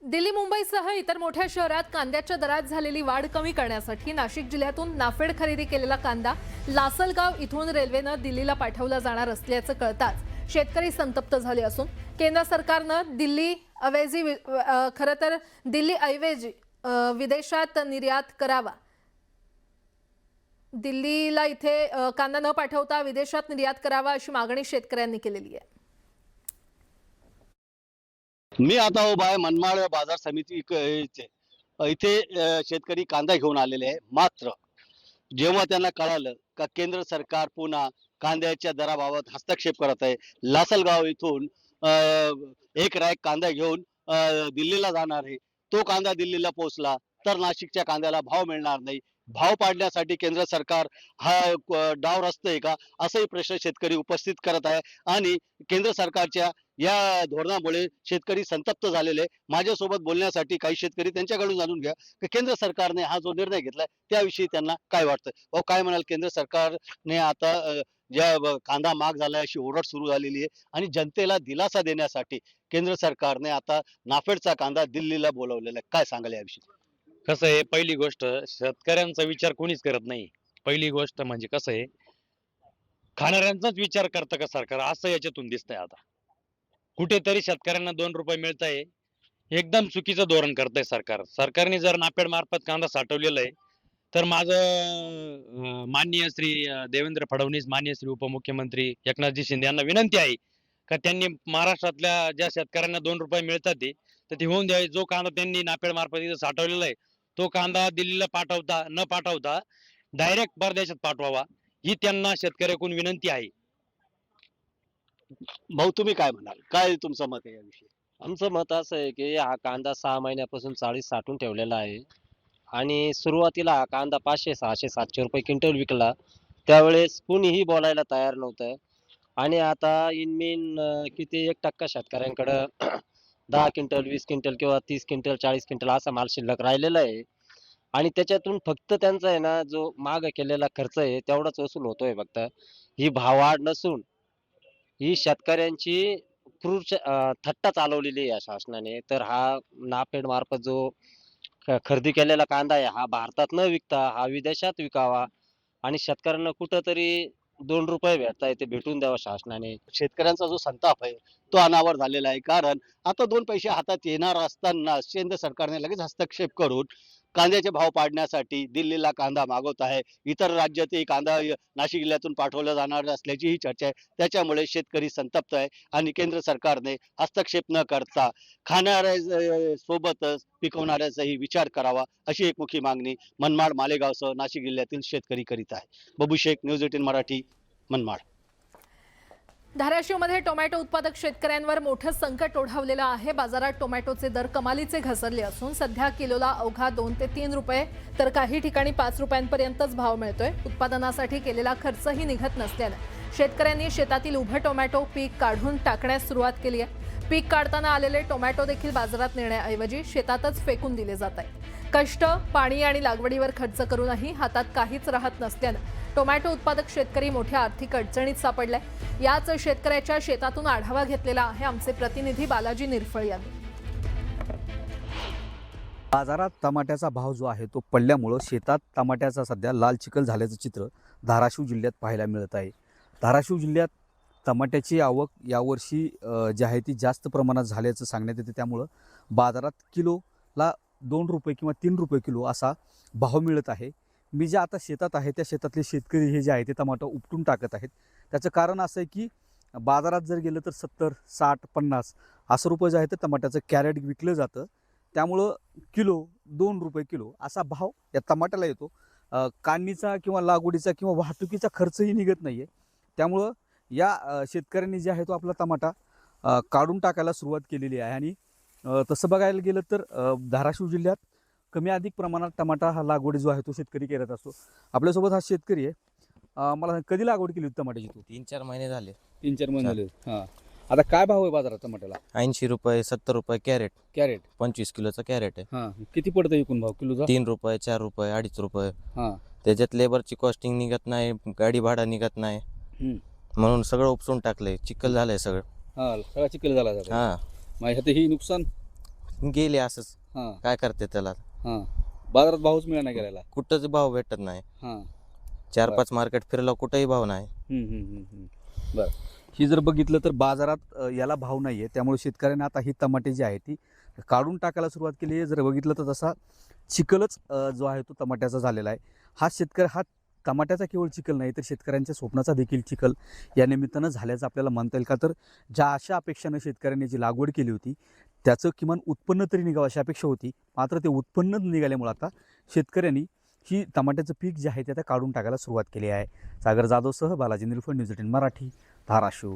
दिल्ली मुंबईसह इतर मोठ्या शहरात कांद्याच्या दरात झालेली वाढ कमी करण्यासाठी नाशिक जिल्ह्यातून नाफेड खरेदी केलेला कांदा लासलगाव इथून रेल्वेनं दिल्लीला पाठवला जाणार असल्याचं कळताच शेतकरी संतप्त झाले असून केंद्र सरकारनं दिल्ली ऐवजी विदेशात निर्यात करावा। दिल्लीला इथे कांदा न पाठवता विदेशात निर्यात करावा अशी मागणी शेतकऱ्यांनी केलेली आहे। मी आता उभा आहे मनमाड बाजार समिती इथे शेतकरी कांदा घेऊन आलेले आहे। मात्र जेव्हा त्यांना कळालं का केंद्र सरकार पुन्हा कांद्याच्या दराबाबत हस्तक्षेप करत आहे, लासलगाव इथून एक रॅक कांदा घेऊन दिल्लीला जाणार आहे, तो कांदा दिल्लीला पोहोचला तर नाशिकच्या कांद्याला भाव मिळणार नाही। भाव पाडण्यासाठी केंद्र सरकार हा डाव रचतंय का, असाही प्रश्न शेतकरी उपस्थित करत आहे। आणि केंद्र सरकारच्या या धोरणामुळे शेतकरी संतप्त झालेले। माझ्यासोबत बोलण्यासाठी काही शेतकरी, त्यांच्याकडून जाणून घ्या की केंद्र सरकारने हा जो निर्णय घेतलाय त्याविषयी त्यांना काय वाटतं। अहो, काय म्हणाल, केंद्र सरकारने आता कांदा महाग झालाय अशी ओरड सुरू झालेली आहे आणि जनतेला दिलासा देण्यासाठी केंद्र सरकारने आता नाफेडचा कांदा दिल्लीला बोलवलेला आहे, काय सांगाल याविषयी? कसं आहे, पहिली गोष्ट शेतकऱ्यांचा विचार कोणीच करत नाही। पहिली गोष्ट म्हणजे कसं आहे, खाणाऱ्यांचाच विचार करतं का सरकार, असं याच्यातून दिसतंय। आता कुठेतरी शेतकऱ्यांना 2 रुपये मिळताय, एकदम चुकीचं धोरण करतंय सरकार। सरकारने जर नाफेड मार्फत कांदा साठवलेला आहे तर माझं माननीय श्री देवेंद्र फडणवीस, माननीय श्री उपमुख्यमंत्री एकनाथजी शिंदे यांना विनंती आहे का त्यांनी महाराष्ट्रातल्या ज्या शेतकऱ्यांना 2 रुपये मिळतात तर ते होऊन द्यावे। जो कांदा त्यांनी नाफेड मार्फत इथं साठवलेला आहे तो कांदा दिल्लीला न पाठवता डायरेक्ट परदेशात पाठवावा, ही त्यांना शेतकऱ्याकडून विनंती आहे। भाऊ, तुम्ही काय म्हणाल, काय तुमचं मत आहे याविषयी? आमचं मत असं आहे की हा कांदा 6 महिन्यापासून चाळीस साठवून ठेवलेला आहे आणि सुरुवातीला हा कांदा 500, 600, 700 रुपये क्विंटल विकला, त्यावेळेस कुणीही बोलायला तयार नव्हतं। आणि आता इनमीन किती 1% शेतकऱ्यांकडं 10 क्विंटल, 20 क्विंटल किंवा 30 क्विंटल, 40 क्विंटल असा माल शिल्लक राहिलेला आहे आणि त्याच्यातून फक्त त्यांचा आहे ना, जो माग केलेला खर्च आहे तेवढाच वसूल होतोय फक्त। ही भाववाढ नसून ही शेतकऱ्यांची थट्टा चालवलेली आहे या शासनाने। तर हा नाफेड मार्फत जो खरेदी केलेला कांदा आहे हा भारतात न विकता हा विदेशात विकावा आणि शेतकऱ्यांना कुठंतरी 2 रुपये भेटताय ते भेटून द्यावं शासनाने। शेतकऱ्यांचा जो संताप आहे तो अनावर झालेला आहे, कारण आता 2 पैसे हातात येणार असताना केंद्र सरकारने लगेच हस्तक्षेप करून कांद्याचे भाव पाडण्यासाठी दिल्लीला कांदा मागवत आहे। इतर राज्यातही कांदा नाशिक जिल्ह्यातून पाठवला जाणार असल्याची ही चर्चा आहे। त्याच्यामुळे शेतकरी संतप्त आहे आणि केंद्र सरकारने हस्तक्षेप न करता खाणाऱ्या सोबतच पिकवणाऱ्याचाही विचार करावा, अशी एक मुख्य मागणी मनमाड, मालेगावसह नाशिक जिल्ह्यातील शेतकरी करीत आहे। बबू शेख, न्यूज 18 मराठी, मनमाड। धाराशिवमध्ये टोमॅटो उत्पादक शेतकऱ्यांवर मोठं संकट ओढावलेलं आहे। बाजारात टोमॅटोचे दर कमालीचे घसरले असून सध्या किलोला अवघा 2 ते 3 रुपये तर काही ठिकाणी 5 रुपयांपर्यंतच भाव मिळतोय। उत्पादनासाठी केलेला खर्चही निघत नसल्यानं शेतकऱ्यांनी शेतातील उभं टोमॅटो पीक काढून टाकण्यास सुरुवात केली आहे। पीक काढताना आलेले टोमॅटो देखील बाजारात नेण्याऐवजी शेतातच फेकून दिले जात आहेत। कष्ट, पाणी आणि लागवडीवर खर्च करूनही हातात काहीच राहत नसल्यानं टोमॅटो उत्पादक शेतकरी मोठ्या आर्थिक अडचणीत सापडलाय। याच शेतकऱ्याच्या शेतातून आढावा घेतलेला आहे आमचे प्रतिनिधी बालाजी निरफळ यांनी। बाजारात टमाट्याचा भाव जो आहे तो पडल्यामुळं शेतात टमाट्याचा सध्या लाल चिखल झाल्याचं चित्र धाराशिव जिल्ह्यात पाहायला मिळत आहे। धाराशिव जिल्ह्यात टमाट्याची आवक यावर्षी जी आहे ती जास्त प्रमाणात झाल्याचं सांगण्यात येते, त्यामुळं बाजारात किलोला 2 रुपये किंवा 3 रुपये किलो असा भाव मिळत आहे। मी जे आता शेतात आहे त्या शेतातले शेतकरी हे जे आहे ते टमाटो उपटून टाकत आहेत। त्याचं कारण असं आहे की बाजारात जर गेलं तर 70, 60, 50 असं रुपये जे आहे ते टमाट्याचं कॅरेट विकलं जातं, त्यामुळं किलो 2 रुपये किलो असा भाव या टमाट्याला येतो। काढणीचा किंवा लागवडीचा किंवा वाहतुकीचा खर्चही निघत नाही आहे, त्यामुळं या शेतकऱ्यांनी जे आहे तो आपला टमाटा काढून टाकायला सुरुवात केलेली आहे। आणि तसं बघायला गेलं तर धाराशिव जिल्ह्यात कमी अधिक प्रमाणात टमाटा हा लागवड जो आहे तो शेतकरी करत असतो। आपल्यासोबत हा शेतकरी आहे। मला कधी लागवड केली होती टमाट्याची तू? 3-4 महिने झाले। 3-4 महिने झाले। हां, आता काय भाव आहे बाजारात टमाट्याला? 80 रुपये, 70 रुपये कॅरेट। कॅरेट 25 किलोचा कॅरेट आहे। हां, किती पडतं एकूण भाव किलोचा? 3 रुपये, 4 रुपये, 2.5 रुपये। हां, त्याच्यात लेबरची कॉस्टिंग निघत नाही, गाडी भाडा निघत नाही, म्हणून सगळं उपसून टाकलंय, चिखल झालंय सगळं। हां, सगळा चिखल झाला. हां, मग ह्यात ही नुकसान गेले असंच. हां काय करते त्याला, हां बाजारात भावच मिळणार गेलेला. कुठंच भाव भेटत नाही. हां 4-5 मार्केट फिरलं कुठंही भाव नाही. बरं ही जर बघितलं तर बाजारात याला भाव नाही आहे, त्यामुळे शेतकऱ्यांनी आता ही टमाटे जी आहे ती काढून टाकायला सुरुवात केली आहे. जर बघितलं तर तसा चिखलच जो आहे तो टमाट्याचा झालेला आहे. हा टमाट्याचा केवळ चिखल नाही तर शेतकऱ्यांच्या स्वप्नाचा देखील चिखल या निमित्तानं झाल्याचं आपल्याला म्हणता येईल. का तर ज्या अशा अपेक्षानं शेतकऱ्यांनी जी लागवड केली होती त्याचं किमान उत्पन्न तरी निघावं अशी अपेक्षा होती, मात्र ते उत्पन्न निघाल्यामुळे आता शेतकऱ्यांनी ही टमाट्याचं पीक जे आहे ते आता काढून टाकायला सुरुवात केली आहे. सागर जाधवसह बालाजी निलफड, न्यूज 18 मराठी, धाराशिव.